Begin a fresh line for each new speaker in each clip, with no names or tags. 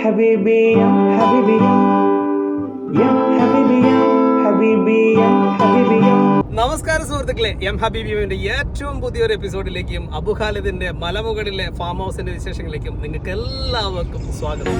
Habibi, Habibi, Habibi, Habibi, Habibi.
നമസ്കാരം സുഹൃത്തുക്കളെ, M ഹബീബിയുടെ ഏറ്റവും പുതിയൊരു എപ്പിസോഡിലേക്കും അബു ഖാലിദിന്റെ മലമുകളിലെ ഫാം ഹൗസിന്റെ വിശേഷങ്ങളിലേക്കും നിങ്ങൾക്ക് എല്ലാവർക്കും സ്വാഗതം.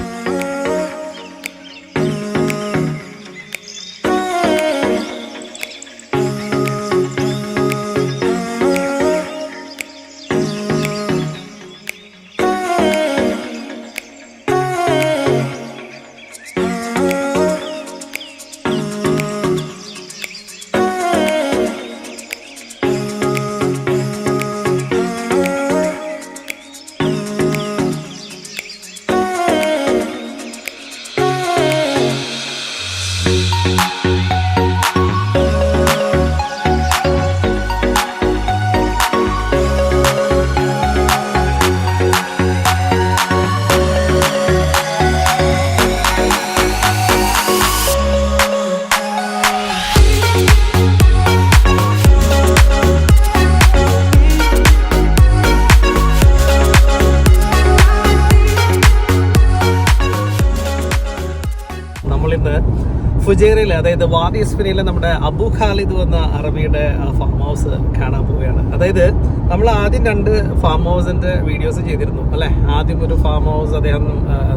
ഫുജൈറയിൽ, അതായത് വാദി ഇസ്ഫിനിയിലെ നമ്മുടെ അബു ഖാലിദ് എന്ന അറബിയുടെ ഫാം ഹൗസ് കാണാൻ പോവുകയാണ്. അതായത് നമ്മൾ ആദ്യം 2 ഫാം ഹൗസിന്റെ വീഡിയോസ് ചെയ്തിരുന്നു അല്ലെ. ആദ്യം ഒരു ഫാം ഹൗസ് അദ്ദേഹം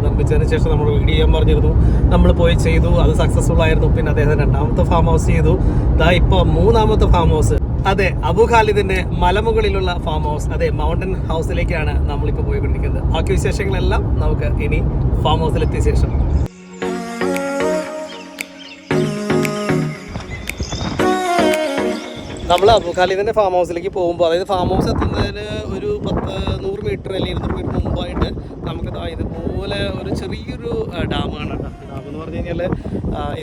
നിർമ്മിച്ചതിന് ശേഷം നമ്മൾ വീഡിയോ ചെയ്യാൻ പറഞ്ഞിരുന്നു. നമ്മൾ പോയി ചെയ്തു, അത് സക്സസ്ഫുൾ ആയിരുന്നു. പിന്നെ അദ്ദേഹം 2ാമത്തെ ഫാം ഹൗസ് ചെയ്തു. ഇപ്പൊ 3ാമത്തെ ഫാം ഹൗസ്, അതെ, അബു ഖാലിദിന്റെ മലമുകളിലുള്ള ഫാം ഹൗസ്, അതെ, മൗണ്ടൻ ഹൗസിലേക്കാണ് നമ്മളിപ്പോൾ പോയിക്കൊണ്ടിരിക്കുന്നത്. ബാക്കി വിശേഷങ്ങളെല്ലാം നമുക്ക് ഇനി ഫാം ഹൗസിലെത്തിയ ശേഷം. നമ്മൾ അബു ഖാലിദിന്റെ ഫാം ഹൗസിലേക്ക് പോകുമ്പോൾ, അതായത് ഫാം ഹൗസ് എത്തുന്നതിന് ഒരു 100 മീറ്റർ അല്ലെങ്കിൽ 200 മീറ്റർ മുമ്പായിട്ട് നമുക്ക് ഇതുപോലെ ഒരു ചെറിയൊരു ഡാമാണ്. ഡാം എന്ന് പറഞ്ഞു കഴിഞ്ഞാൽ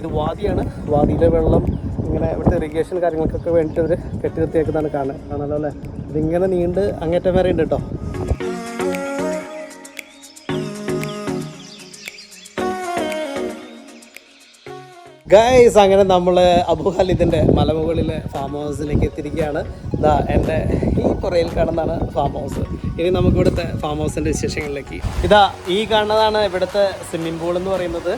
ഇത് വാദിയാണ്. വാദിയിലെ വെള്ളം ഇങ്ങനെ ഇവിടുത്തെ ഇറിഗേഷൻ കാര്യങ്ങൾക്കൊക്കെ വേണ്ടിയിട്ട് അവർ കെട്ടി നിർത്തിയേക്കുന്നതാണ് കാണാമല്ലോ അല്ലേ. ഇതിങ്ങനെ നീണ്ട് അങ്ങേറ്റം വരെ ഉണ്ട് കേട്ടോ. ഗൈസ്, അങ്ങനെ നമ്മൾ അബു ഖാലിദിന്റെ മലമുകളിലെ ഫാം ഹൗസിലേക്ക് എത്തിയിരിക്കുകയാണ്. എൻ്റെ ഈ പുറയിൽ കാണുന്നതാണ് ഫാം ഹൗസ്. ഇനി നമുക്ക് ഇവിടുത്തെ ഫാം ഹൗസിൻ്റെ വിശേഷങ്ങളിലേക്ക്. ഈ കാണുന്നതാണ് ഇവിടുത്തെ സ്വിമ്മിംഗ് പൂൾ എന്ന് പറയുന്നത്.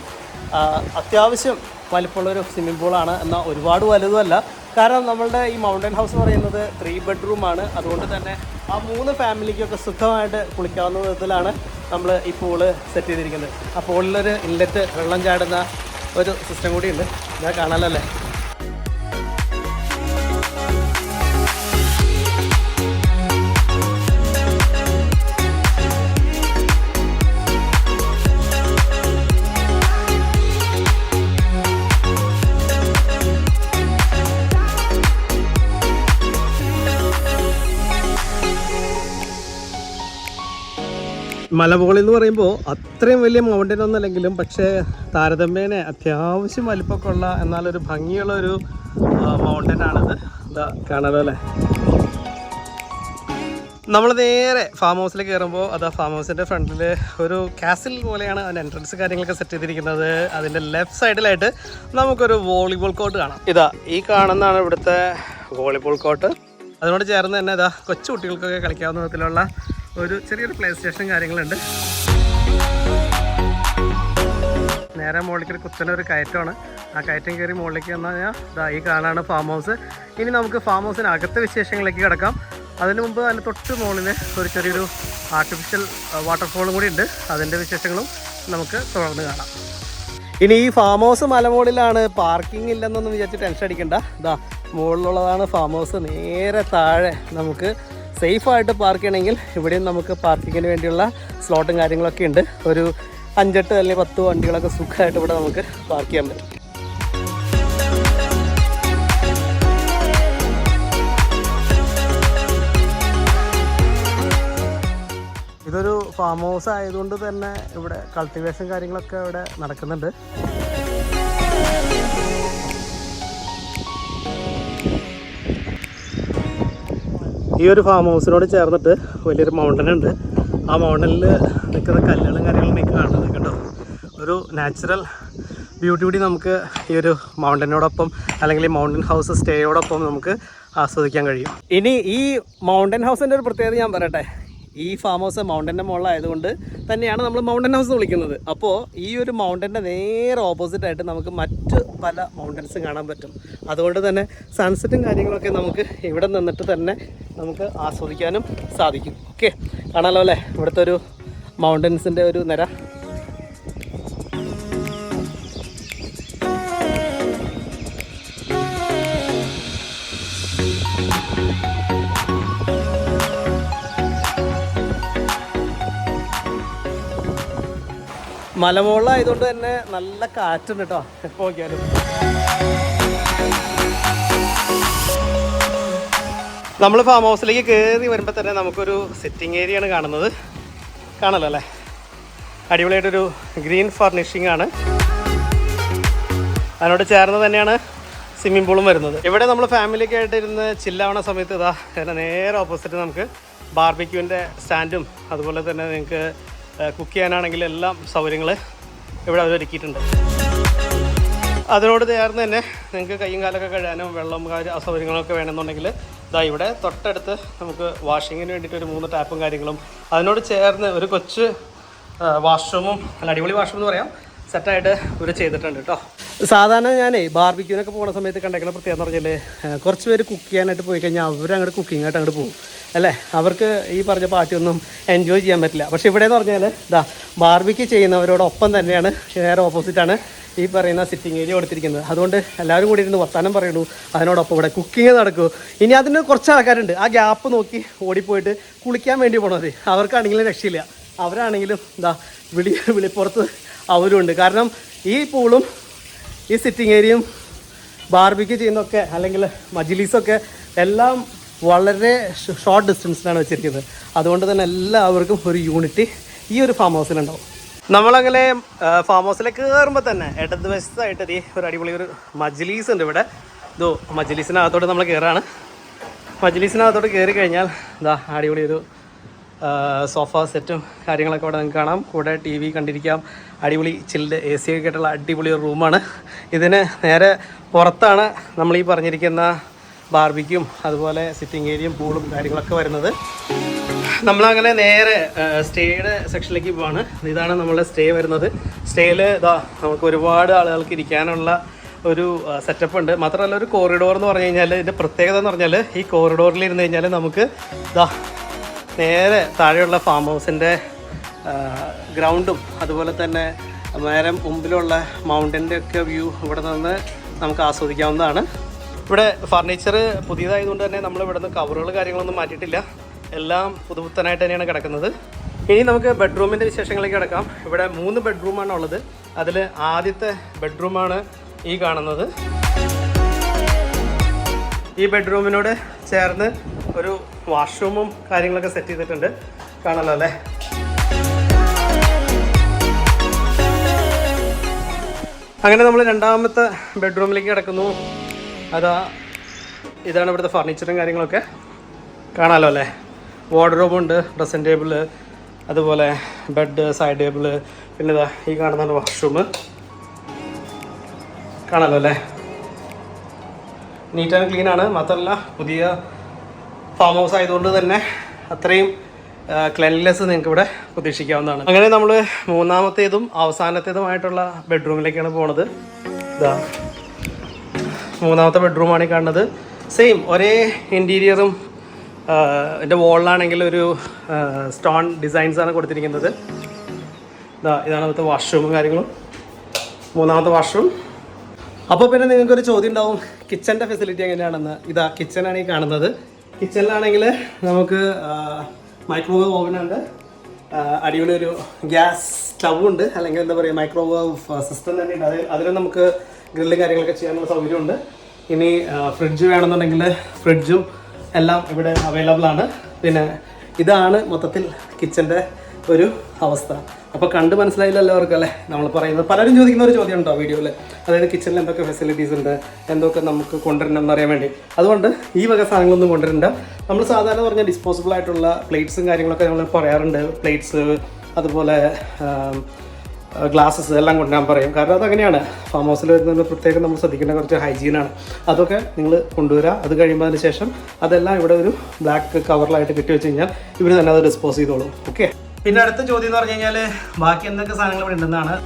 അത്യാവശ്യം വലിപ്പമുള്ളൊരു സ്വിമ്മിംഗ് പൂളാണ്, എന്നാൽ ഒരുപാട് വലുതുമല്ല. കാരണം നമ്മളുടെ ഈ മൗണ്ടൻ ഹൗസ് എന്ന് പറയുന്നത് 3 ബെഡ്റൂമാണ്. അതുകൊണ്ട് തന്നെ ആ 3 ഫാമിലിക്കൊക്കെ സുഖമായിട്ട് കുളിക്കാവുന്ന വിധത്തിലാണ് നമ്മൾ ഈ പൂള് സെറ്റ് ചെയ്തിരിക്കുന്നത്. ആ പൂളിലൊരു ഇൻലെറ്റ്, വെള്ളം ചാടുന്ന ഒരു സിസ്റ്റം കൂടി ഉണ്ട്. ഞാൻ കാണാനല്ലേ. മലമുകളിൽ എന്ന് പറയുമ്പോൾ അത്രയും വലിയ മൗണ്ടൻ ഒന്നല്ലെങ്കിലും, പക്ഷേ താരതമ്യേന അത്യാവശ്യം വലിപ്പമൊക്കെ ഉള്ള എന്നാലൊരു ഭംഗിയുള്ള ഒരു മൗണ്ടനാണിത്. കാണാലോ അല്ലേ. നമ്മൾ നേരെ ഫാം ഹൗസിലേക്ക് കയറുമ്പോൾ ഫാം ഹൗസിൻ്റെ ഫ്രണ്ടിൽ ഒരു കാസിൽ പോലെയാണ് അതിൻ്റെ എൻട്രൻസ് കാര്യങ്ങളൊക്കെ സെറ്റ് ചെയ്തിരിക്കുന്നത്. അതിൻ്റെ ലെഫ്റ്റ് സൈഡിലായിട്ട് നമുക്കൊരു വോളിബോൾ കോർട്ട് കാണാം. ഈ കാണുന്നതാണ് ഇവിടുത്തെ വോളിബോൾ കോർട്ട്. അതിനോട് ചേർന്ന് തന്നെ കൊച്ചു കുട്ടികൾക്കൊക്കെ കളിക്കാവുന്ന വിധത്തിലുള്ള ഒരു ചെറിയൊരു പ്ലേ സ്റ്റേഷൻ കാര്യങ്ങളുണ്ട്. നേരെ മുകളിലേക്ക് ഒരു കുത്തനൊരു കയറ്റമാണ്. ആ കയറ്റം കയറി മുകളിലേക്ക് വന്നു കഴിഞ്ഞാൽ ഈ കാണാണ് ഫാം ഹൗസ്. ഇനി നമുക്ക് ഫാം ഹൗസിനകത്തെ വിശേഷങ്ങളിലേക്ക് കിടക്കാം. അതിന് മുമ്പ് അതിന് തൊട്ട് മുകളിൽ ഒരു ചെറിയൊരു ആർട്ടിഫിഷ്യൽ വാട്ടർഫോളും കൂടി ഉണ്ട്. അതിൻ്റെ വിശേഷങ്ങളും നമുക്ക് തുടർന്ന് കാണാം. ഇനി ഈ ഫാം ഹൗസ് മലമുകളിലാണ്, പാർക്കിംഗ് ഇല്ലെന്നൊന്നും വിചാരിച്ച് ടെൻഷൻ അടിക്കണ്ട. മുകളിലുള്ളതാണ് ഫാം ഹൗസ്. നേരെ താഴെ നമുക്ക് സേഫായിട്ട് പാർക്ക് ചെയ്യണമെങ്കിൽ ഇവിടെയും നമുക്ക് പാർക്കിങ്ങിന് വേണ്ടിയുള്ള സ്ലോട്ടും കാര്യങ്ങളൊക്കെ ഉണ്ട്. ഒരു 5-8 അല്ലെങ്കിൽ 10 വണ്ടികളൊക്കെ സുഖമായിട്ട് ഇവിടെ നമുക്ക് പാർക്ക് ചെയ്യാൻ പറ്റും. ഇതൊരു ഫാം ഹൗസ് ആയതുകൊണ്ട് തന്നെ ഇവിടെ കൾട്ടിവേഷൻ കാര്യങ്ങളൊക്കെ ഇവിടെ നടക്കുന്നുണ്ട്. ഈ ഒരു ഫാം ഹൗസിനോട് ചേർന്നിട്ട് വലിയൊരു മൗണ്ടൻ ഉണ്ട്. ആ മൗണ്ടനിൽ നിൽക്കുന്ന കല്ലുകളും കാര്യങ്ങളും നിങ്ങൾക്ക് കാണുന്നത് കേട്ടോ. ഒരു നാച്ചുറൽ ബ്യൂട്ടി കൂടി നമുക്ക് ഈ ഒരു മൗണ്ടനോടൊപ്പം അല്ലെങ്കിൽ ഈ മൗണ്ടൻ ഹൗസ് സ്റ്റേയോടൊപ്പം നമുക്ക് ആസ്വദിക്കാൻ കഴിയും. ഇനി ഈ മൗണ്ടൻ ഹൗസിൻ്റെ ഒരു പ്രത്യേകത ഞാൻ പറയട്ടെ. ഈ ഫാം ഹൗസ് മൗണ്ടൻ്റെ മുകളിലായതുകൊണ്ട് തന്നെയാണ് നമ്മൾ മൗണ്ടൻ ഹൗസ് എന്ന് വിളിക്കുന്നത്. അപ്പോൾ ഈ ഒരു മൗണ്ടൻ്റെ നേരെ ഓപ്പോസിറ്റായിട്ട് നമുക്ക് മറ്റ് പല മൗണ്ടൻസും കാണാൻ പറ്റും. അതുകൊണ്ട് തന്നെ സൺസെറ്റും കാര്യങ്ങളൊക്കെ നമുക്ക് ഇവിടെ നിന്നിട്ട് തന്നെ നമുക്ക് ആസ്വദിക്കാനും സാധിക്കും. ഓക്കെ, കാണാമല്ലോ അല്ലേ ഇവിടുത്തെ ഒരു മൗണ്ടൻസിൻ്റെ ഒരു നിര. മലമുകളിലായതുകൊണ്ട് തന്നെ നല്ല കാറ്റുണ്ട് കേട്ടോ, എപ്പോൾ നോക്കിയാലും. നമ്മൾ ഫാം ഹൗസിലേക്ക് കയറി വരുമ്പോൾ തന്നെ നമുക്കൊരു സിറ്റിംഗ് ഏരിയ ആണ് കാണുന്നത്. കാണല്ലോ അല്ലേ, അടിപൊളിയായിട്ടൊരു ഗ്രീൻ ഫർണിഷിംഗ് ആണ്. അതിനോട് ചേർന്ന് തന്നെയാണ് സ്വിമ്മിംഗ് പൂളും വരുന്നത്. ഇവിടെ നമ്മൾ ഫാമിലിയൊക്കെ ആയിട്ട് ഇരുന്ന് ചില്ലാവണ സമയത്ത് ഇതാ അതിൻ്റെ നേരെ ഓപ്പോസിറ്റ് നമുക്ക് ബാർബിക്യൂവിൻ്റെ സ്റ്റാൻഡും അതുപോലെ തന്നെ നിങ്ങൾക്ക് കുക്ക് ചെയ്യാനാണെങ്കിൽ എല്ലാം സൗകര്യങ്ങൾ ഇവിടെ അവർ ഒരുക്കിയിട്ടുണ്ട്. അതിനോട് ചേർന്ന് തന്നെ നിങ്ങൾക്ക് കയ്യും കാലൊക്കെ കഴുകാനും വെള്ളം സൗകര്യങ്ങളൊക്കെ വേണമെന്നുണ്ടെങ്കിൽ ഇതാ ഇവിടെ തൊട്ടടുത്ത് നമുക്ക് വാഷിങ്ങിന് വേണ്ടിയിട്ട് ഒരു 3 ടാപ്പും കാര്യങ്ങളും അതിനോട് ചേർന്ന് ഒരു കൊച്ച് വാഷ്റൂമും നല്ല അടിപൊളി വാഷ്റൂം എന്ന് പറയാം സെറ്റായിട്ട് ഇവർ ചെയ്തിട്ടുണ്ട് കേട്ടോ. സാധാരണ ഞാനേ ബാർബിക്യൂനൊക്കെ പോകുന്ന സമയത്ത് കണ്ടേക്കുന്ന പ്രത്യേകത എന്ന് പറഞ്ഞാൽ കുറച്ച് പേര് കുക്ക് ചെയ്യാനായിട്ട് പോയി കഴിഞ്ഞാൽ അവരങ്ങോട്ട് കുക്കിങ്ങായിട്ട് അങ്ങോട്ട് പോകും അല്ലേ, അവർക്ക് ഈ പറഞ്ഞ പാർട്ടിയൊന്നും എൻജോയ് ചെയ്യാൻ പറ്റില്ല. പക്ഷേ ഇവിടെ എന്ന് പറഞ്ഞാൽ ഇതാ ബാർബിക്യൂ ചെയ്യുന്നവരോടൊപ്പം തന്നെയാണ് നേരെ ഓപ്പോസിറ്റാണ് ഈ പറയുന്ന സിറ്റിംഗ് ഏരിയ കൊടുത്തിരിക്കുന്നത്. അതുകൊണ്ട് എല്ലാവരും കൂടി ഇരുന്ന് വർത്താനം പറയുള്ളൂ, അതിനോടൊപ്പം ഇവിടെ കുക്കിങ് നടക്കൂ. ഇനി അതിന് കുറച്ച് ആൾക്കാരുണ്ട് ആ ഗ്യാപ്പ് നോക്കി ഓടിപ്പോയിട്ട് കുളിക്കാൻ വേണ്ടി പോണത്, അവർക്കാണെങ്കിലും രക്ഷയില്ല. അവരാണെങ്കിലും എന്താ വിളിപ്പുറത്ത് അവരുണ്ട്. കാരണം ഈ പൂളും ഈ സിറ്റിംഗ് ഏരിയയും ബാർബിക്യൂ ചെയ്യുന്നതൊക്കെ അല്ലെങ്കിൽ മജ്ലിസൊക്കെ എല്ലാം വളരെ ഷോർട്ട് ഡിസ്റ്റൻസിലാണ് വെച്ചിരിക്കുന്നത്. അതുകൊണ്ട് തന്നെ എല്ലാവർക്കും ഒരു യൂണിറ്റി ഈ ഒരു ഫാം ഹൗസിലുണ്ടാവും. നമ്മളങ്ങനെ ഫാം ഹൗസിലേക്ക് കയറുമ്പോൾ തന്നെ ഇടതുവശത്തായിട്ട് ഒരു അടിപൊളി ഒരു മജ്ലീസ് ഉണ്ട് ഇവിടെ. ഇതോ മജ്ലീസിനകത്തോട്ട് നമ്മൾ കയറാണ്. മജ്ലീസിനകത്തോട്ട് കയറി കഴിഞ്ഞാൽ ഇതാ അടിപൊളി ഒരു സോഫ സെറ്റും കാര്യങ്ങളൊക്കെ അവിടെ നിങ്ങൾക്ക് കാണാം. കൂടെ TV കണ്ടിരിക്കാം. അടിപൊളി ചില്ല് AC ഒക്കെ ആയിട്ടുള്ള അടിപൊളി ഒരു റൂമാണ്. ഇതിന് നേരെ പുറത്താണ് നമ്മൾ ഈ പറഞ്ഞിരിക്കുന്ന ബാർബിക്യൂം അതുപോലെ സിറ്റിംഗ് ഏരിയയും പൂളും കാര്യങ്ങളൊക്കെ വരുന്നത്. നമ്മളങ്ങനെ നേരെ സ്റ്റേയുടെ സെക്ഷനിലേക്ക് പോവാണ്. ഇതാണ് നമ്മളുടെ സ്റ്റേ വരുന്നത്. സ്റ്റേയിൽ ഇതാ നമുക്ക് ഒരുപാട് ആളുകൾക്ക് ഇരിക്കാനുള്ള ഒരു സെറ്റപ്പ് ഉണ്ട്. മാത്രമല്ല ഒരു കോറിഡോർ എന്ന് പറഞ്ഞു കഴിഞ്ഞാൽ ഇതിൻ്റെ പ്രത്യേകത എന്ന് പറഞ്ഞാൽ ഈ കോറിഡോറിൽ ഇരുന്ന് കഴിഞ്ഞാൽ നമുക്ക് ഇതാ നേരെ താഴെയുള്ള ഫാം ഹൗസിൻ്റെ ഗ്രൗണ്ടും അതുപോലെ തന്നെ നേരെ മുമ്പിലുള്ള മൗണ്ടൻ്റെ ഒക്കെ വ്യൂ ഇവിടെ നിന്ന് നമുക്ക് ആസ്വദിക്കാവുന്നതാണ്. ഇവിടെ ഫർണിച്ചർ പുതിയതായതുകൊണ്ട് തന്നെ നമ്മൾ ഇവിടെ നിന്ന് കവറുകൾ കാര്യങ്ങളൊന്നും മാറ്റിയിട്ടില്ല, എല്ലാം പുതുപുത്തനായിട്ട് തന്നെയാണ് കിടക്കുന്നത്. ഇനി നമുക്ക് ബെഡ്റൂമിൻ്റെ വിശേഷങ്ങളിലേക്ക് കിടക്കാം. ഇവിടെ 3 ബെഡ്റൂമാണ് ഉള്ളത്. അതിൽ ആദ്യത്തെ ബെഡ്റൂമാണ് ഈ കാണുന്നത്. ഈ ബെഡ്റൂമിനോട് ചേർന്ന് ഒരു വാഷ്റൂമും കാര്യങ്ങളൊക്കെ സെറ്റ് ചെയ്തിട്ടുണ്ട്, കാണാമല്ലോ അല്ലേ. അങ്ങനെ നമ്മൾ രണ്ടാമത്തെ ബെഡ്റൂമിലേക്ക് കിടക്കുന്നു. ഇതാണ് ഇവിടുത്തെ ഫർണിച്ചറും കാര്യങ്ങളൊക്കെ കാണാമല്ലോ അല്ലേ. വാർഡ്രോബുണ്ട്, ഡ്രസ്സിംഗ് ടേബിള്, അതുപോലെ ബെഡ്, സൈഡ് ടേബിള്, പിന്നെ ഇതാ ഈ കാണുന്നതാണ് വാഷ്റൂം, കാണാമല്ലോ അല്ലേ. നീറ്റ് ആൻഡ് ക്ലീൻ ആണ്. മാത്രമല്ല പുതിയ ഫാം ഹൗസ് ആയതുകൊണ്ട് തന്നെ അത്രയും ക്ലെൻലിനെസ് നിങ്ങൾക്ക് ഇവിടെ പ്രതീക്ഷിക്കാവുന്നതാണ്. അങ്ങനെ നമ്മൾ മൂന്നാമത്തേതും അവസാനത്തേതുമായിട്ടുള്ള ബെഡ്റൂമിലേക്കാണ് പോണത്. ഇതാ മൂന്നാമത്തെ ബെഡ്റൂമാണ് ഈ കാണുന്നത്. സെയിം ഒരേ ഇൻറ്റീരിയറും എൻ്റെ വോളിലാണെങ്കിൽ ഒരു സ്റ്റോൺ ഡിസൈൻസാണ് കൊടുത്തിരിക്കുന്നത്. ഇതാണ് അവിടുത്തെ വാഷ്റൂമും കാര്യങ്ങളും, മൂന്നാമത്തെ വാഷ്റൂം. അപ്പോൾ പിന്നെ നിങ്ങൾക്കൊരു ചോദ്യം ഉണ്ടാവും, കിച്ചൻ്റെ ഫെസിലിറ്റി എങ്ങനെയാണെന്ന്. ഇതാ കിച്ചനാണ് ഈ കാണുന്നത്. കിച്ചണിലാണെങ്കിൽ നമുക്ക് മൈക്രോവേവ് ഓവനുണ്ട്, അടിപൊളി ഒരു ഗ്യാസ് സ്റ്റവ് ഉണ്ട്, അല്ലെങ്കിൽ എന്താ പറയുക മൈക്രോവേവ് സിസ്റ്റം തന്നെ ഉണ്ട്. അതിൽ നമുക്ക് ഗ്രില്ലും കാര്യങ്ങളൊക്കെ ചെയ്യാനുള്ള സൗകര്യമുണ്ട്. ഇനി ഫ്രിഡ്ജ് വേണമെന്നുണ്ടെങ്കിൽ ഫ്രിഡ്ജും എല്ലാം ഇവിടെ അവൈലബിൾ ആണ്. പിന്നെ ഇതാണ് മൊത്തത്തിൽ കിച്ചൻ്റെ ഒരു അവസ്ഥ. അപ്പോൾ കണ്ട് മനസ്സിലായില്ല എല്ലാവർക്കും അല്ലേ നമ്മൾ പറയുന്നത്. പലരും ചോദിക്കുന്ന ഒരു ചോദ്യം ഉണ്ടോ വീഡിയോയിൽ, അതായത് കിച്ചണിൽ എന്തൊക്കെ ഫെസിലിറ്റീസ് ഉണ്ട്, എന്തൊക്കെ നമുക്ക് കൊണ്ടുവരണം എന്നറിയാൻ വേണ്ടി. അതുകൊണ്ട് ഈ വക സാധനങ്ങളൊന്നും കൊണ്ടുവരണ്ട. നമ്മൾ സാധാരണ പറഞ്ഞ ഡിസ്പോസിബിൾ ആയിട്ടുള്ള പ്ലേറ്റ്സും കാര്യങ്ങളൊക്കെ നമ്മൾ പറയാറുണ്ട്. പ്ലേറ്റ്സ്, അതുപോലെ ഗ്ലാസ്സസ് എല്ലാം കൊണ്ടുവരാൻ പറയും. കാരണം അതങ്ങനെയാണ്, ഫാം ഹൗസിൽ വരുന്നതിന് പ്രത്യേകം നമ്മൾ ശ്രദ്ധിക്കേണ്ട കുറച്ച് ഹൈജീനാണ്. അതൊക്കെ നിങ്ങൾ കൊണ്ടുവരിക. അത് കഴിയുമ്പോൾ അതിന് ശേഷം അതെല്ലാം ഇവിടെ ഒരു ബ്ലാക്ക് കവറിലായിട്ട് കെട്ടി വെച്ച് കഴിഞ്ഞാൽ ഇവർ തന്നെ അത് ഡിസ്പോസ് ചെയ്തോളും. ഓക്കെ. പിന്നെ അടുത്ത ചോദ്യം എന്ന് പറഞ്ഞു കഴിഞ്ഞാൽ ബാക്കി എന്തൊക്കെ സാധനങ്ങൾ ഇവിടെ ഉണ്ടെന്നാണ്.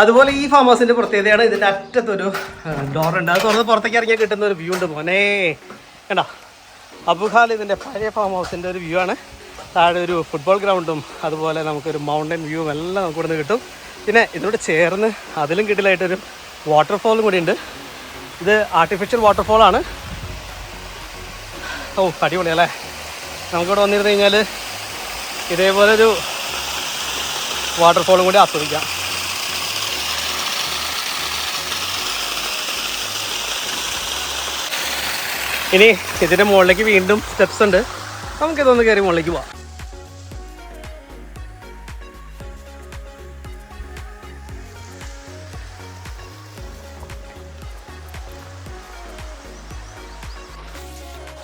അതുപോലെ ഈ ഫാം ഹൗസിൻ്റെ പ്രത്യേകതയാണ് ഇതിൻ്റെ അറ്റത്തൊരു ഡോറുണ്ട്. അത് തുറന്ന് പുറത്തേക്ക് ഇറങ്ങിയാൽ കിട്ടുന്ന ഒരു വ്യൂ ഉണ്ട് മോനെ. കണ്ടോ, അബു ഖാലിദിൻ്റെ പഴയ ഫാം ഹൗസിൻ്റെ ഒരു വ്യൂ ആണ്. താഴെ ഒരു ഫുട്ബോൾ ഗ്രൗണ്ടും അതുപോലെ നമുക്കൊരു മൗണ്ടൻ വ്യൂവും എല്ലാം നമുക്ക് ഇവിടുന്ന് കിട്ടും. പിന്നെ ഇതിനോട് ചേർന്ന് അതിലും കിട്ടിലായിട്ടൊരു വാട്ടർഫോളും കൂടി ഉണ്ട്. ഇത് ആർട്ടിഫിഷ്യൽ വാട്ടർഫോളാണ്. ഓ അടിപൊളിയല്ലേ. നമുക്കിവിടെ വന്നിരുന്നു കഴിഞ്ഞാൽ ഇതേപോലൊരു വാട്ടർഫോളും കൂടി ആസ്വദിക്കാം. ഇനി ഇതിൻ്റെ മുകളിലേക്ക് വീണ്ടും സ്റ്റെപ്സ് ഉണ്ട്. നമുക്കിതൊന്ന് കയറി മുകളിലേക്ക് പോവാം.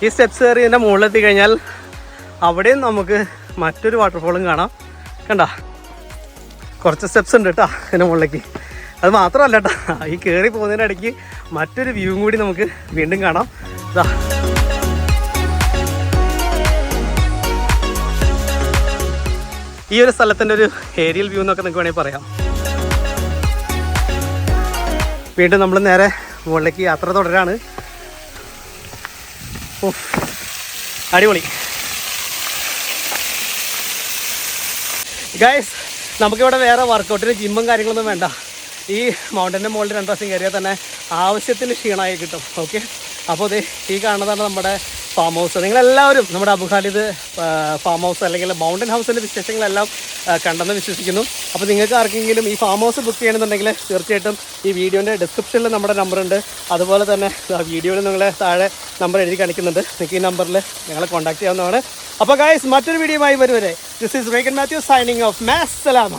ഈ സ്റ്റെപ്സ് കയറി ഇതിൻ്റെ മുകളിലെത്തി കഴിഞ്ഞാൽ അവിടെയും നമുക്ക് മറ്റൊരു വാട്ടർഫോളും കാണാം. കണ്ട, കുറച്ച് സ്റ്റെപ്സ് ഉണ്ട് കേട്ടോ ഇതിൻ്റെ മുകളിലേക്ക്. അത് മാത്രമല്ല കേട്ടോ, ഈ കയറി പോകുന്നതിൻ്റെ ഇടയ്ക്ക് മറ്റൊരു വ്യൂവും കൂടി നമുക്ക് വീണ്ടും കാണാം. ഇതാ, ഈ ഒരു സ്ഥലത്തിൻ്റെ ഒരു ഏരിയൽ വ്യൂ എന്നൊക്കെ നിങ്ങൾക്ക് വേണമെങ്കിൽ പറയാം. വീണ്ടും നമ്മൾ നേരെ മുകളിലേക്ക് യാത്ര തുടരാണ്. ഓ അടിപൊളി ഗൈസ്. നമുക്കിവിടെ വേറെ വർക്കൗട്ടിന് ജിമ്മും കാര്യങ്ങളൊന്നും വേണ്ട. ഈ മൗണ്ടൻ്റെ മുകളിൽ 2 പ്രാവശ്യം കയറിയാൽ തന്നെ ആവശ്യത്തിന് ക്ഷീണമായി കിട്ടും. ഓക്കെ. അപ്പോൾ ഇത് ഈ കാണുന്നതാണ് നമ്മുടെ ഫാം ഹൗസ്. നിങ്ങളെല്ലാവരും നമ്മുടെ അബു ഖാലിദ് ഫാം ഹൗസ് അല്ലെങ്കിൽ മൗണ്ടൻ ഹൗസിൻ്റെ വിശേഷങ്ങളെല്ലാം കണ്ടെന്ന് വിശ്വസിക്കുന്നു. അപ്പോൾ നിങ്ങൾക്ക് ആർക്കെങ്കിലും ഈ ഫാം ഹൗസ് ബുക്ക് ചെയ്യണമെന്നുണ്ടെങ്കിൽ തീർച്ചയായിട്ടും ഈ വീഡിയോൻ്റെ ഡിസ്ക്രിപ്ഷനിൽ നമ്മുടെ നമ്പറുണ്ട്. അതുപോലെ തന്നെ വീഡിയോയിൽ നിങ്ങളെ താഴെ നമ്പർ എഴുതി കാണിക്കുന്നുണ്ട്. നിങ്ങൾക്ക് ഈ നമ്പറിൽ ഞങ്ങളെ കോൺടാക്ട് ചെയ്യാവുന്നതാണ്. അപ്പോൾ ഗൈസ്, മറ്റൊരു വീഡിയോയുമായി വരുവരെ this is Regan Mathew signing off. മാസ്സലാമ.